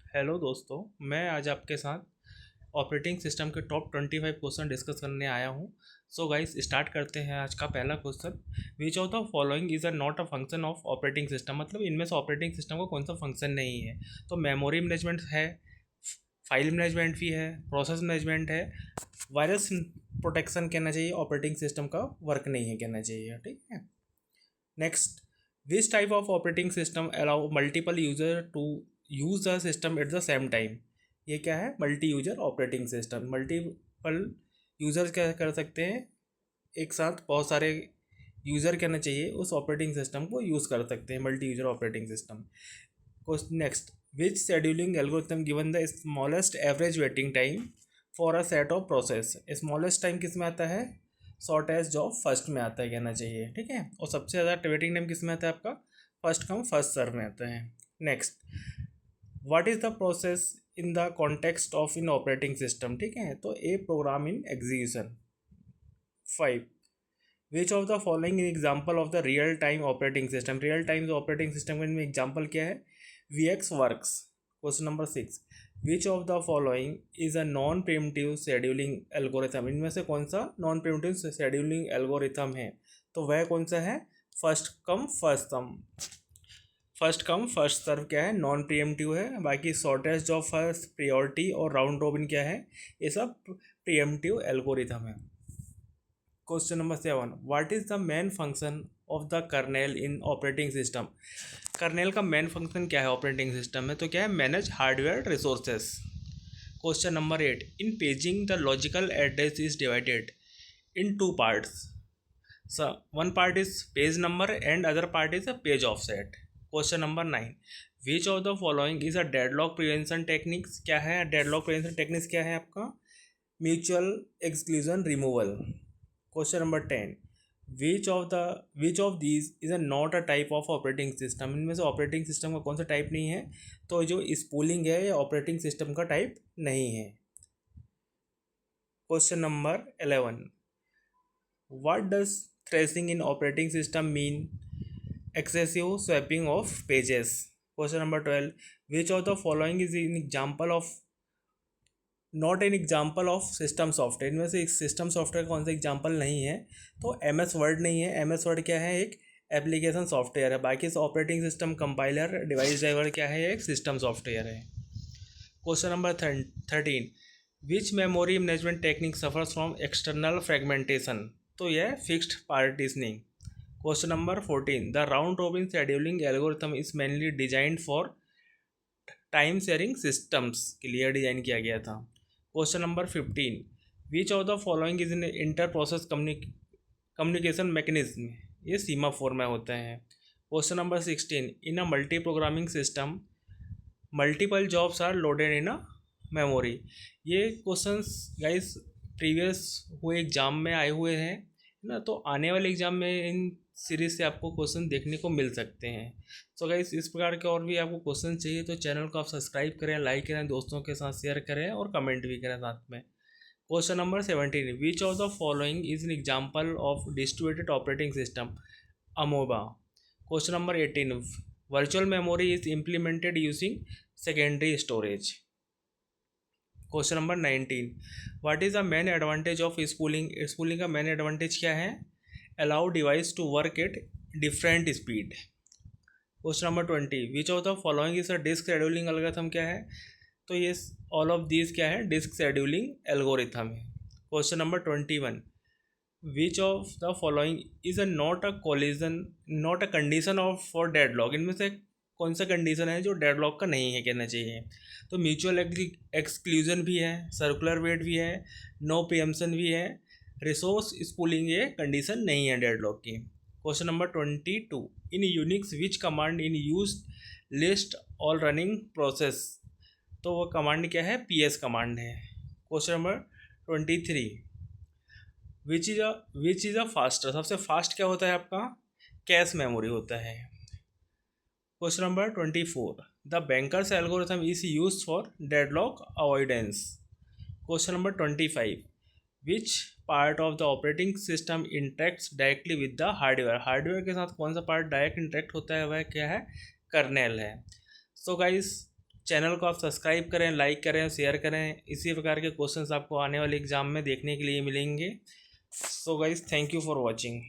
Hello दोस्तों, मैं आज आपके साथ ऑपरेटिंग सिस्टम के टॉप 25 क्वेश्चन डिस्कस करने आया हूँ। सो गाइस, स्टार्ट करते हैं। आज का पहला question, which of the following is a not a function of operating system. मतलब इनमें से ऑपरेटिंग सिस्टम का कौन सा फंक्शन नहीं है। तो मेमोरी मैनेजमेंट है, फाइल मैनेजमेंट भी है, प्रोसेस मैनेजमेंट है, वायरस प्रोटेक्शन कहना चाहिए, ऑपरेटिंग सिस्टम का वर्क नहीं है कहना चाहिए। ठीक है। Next, which type of operating system allow multiple user to use the system at the same time. ये क्या है? Multi user operating system. Multiple users क्या कर सकते हैं, एक साथ बहुत सारे यूज़र कहना चाहिए उस ऑपरेटिंग सिस्टम को यूज़ कर सकते हैं, multi user operating system. Next, which scheduling algorithm given the smallest average waiting time for a set of process. Smallest time किस में आता है? शॉर्टेस्ट जॉब फर्स्ट में आता है कहना चाहिए। ठीक है। और सबसे ज़्यादा वेटिंग टाइम किस में आता है आपका? फर्स्ट कम फर्स्ट सर्व में आता है। Next, what is the process in the context of in operating system. ठीक है। तो a program in execution. 5, which of the following example of the real time operating system. Real time operating system में example क्या है? VxWorks. Question number 6, which of the following is a non preemptive scheduling algorithm. इनमें से कौन सा non preemptive scheduling algorithm है? तो वह कौन सा है? फर्स्ट कम फर्स्ट सम। फर्स्ट कम फर्स्ट सर्व क्या है? नॉन प्रिएम्प्टिव है। बाकी शॉर्टेस्ट जॉब फर्स्ट, प्रियोरिटी और राउंड रॉबिन क्या है? ये सब प्रिएम्प्टिव एल्गोरिथम है। Question number 7, what is the main function of the kernel in operating system. Kernel का मेन फंक्शन क्या है ऑपरेटिंग सिस्टम में? तो क्या है? Manage hardware resources. Question number 8, in paging the logical address is divided in two parts. So one part is page number and other part is a page offset. Question number 9, which of the following is a deadlock prevention techniques। क्या है deadlock prevention techniques? क्या है आपका? Mutual exclusion removal। Question number 10, which of these is a not a type of operating system। इनमें से operating system का कौन सा टाइप नहीं है? तो जो स्पूलिंग है ये ऑपरेटिंग सिस्टम का टाइप नहीं है। Question number 11, what does thrashing in operating system mean? Excessive swapping of pages। Question number 12, which of the following is an example of not an example of system software। इनमें से system software कौन सा example नहीं है? तो M S word नहीं है। M S word क्या है? एक एप्लीकेशन सॉफ्टवेयर है। बाकी operating system compiler device driver क्या है? एक सिस्टम सॉफ्टवेयर है। Question number 13, which memory management technique suffers from external fragmentation. तो यह fixed partitioning. Question number 14, the round robin scheduling algorithm is mainly designed for time sharing systems के लिए design किया गया था। Question number 15, which of the following is in inter process communication mechanism. ये सीमा four में होते हैं। Question number 16, in a multi programming system multiple jobs are loaded in a memory. ये क्वेश्चंस गाइस प्रीवियस हुए exam में आए हुए हैं ना, तो आने वाले एग्ज़ाम में इन सीरीज से आपको क्वेश्चन देखने को मिल सकते हैं। सो गाइस, इस प्रकार के और भी आपको क्वेश्चन चाहिए तो चैनल को आप सब्सक्राइब करें, लाइक करें, दोस्तों के साथ शेयर करें और कमेंट भी करें साथ में। Question number 17, which of the following is an example of distributed operating system Amoeba. Question number 18, virtual memory is implemented using secondary storage. Question number 19, what is the main advantage of spooling. Spooling का main advantage क्या है? Allow device to work at different speed. Question number 20, which of the following is a disk scheduling algorithm. क्या है? तो ये all of these क्या है? Disc scheduling algorithm है। Question number 21, which of the following is a not a condition of for deadlock. इनमें से कौन सा कंडीशन है जो डेडलॉक का नहीं है कहना चाहिए? तो म्यूचुअल एक्सक्लूजन भी है, सर्कुलर वेट भी है, नो प्रीएम्पशन भी है, रिसोर्स स्पूलिंग ये कंडीशन नहीं है डेडलॉक की। Question number 22, in Unix which command in use list all running process. तो वो कमांड क्या है? PS कमांड है। Question number 23, which is a faster. सबसे फास्ट क्या होता है आपका? कैश मेमोरी होता है। Question number 24, the bankers algorithm is use for deadlock avoidance. Question number 25, which part of the operating system interacts directly with the hardware. Hardware के साथ कौन सा पार्ट डायरेक्ट इंटरेक्ट होता है? वह क्या है? कर्नेल है। सो गाइस, चैनल को आप सब्सक्राइब करें, लाइक करें, शेयर करें। इसी प्रकार के क्वेश्चंस आपको आने वाले एग्ज़ाम में देखने के लिए मिलेंगे। So guys, thank you for watching.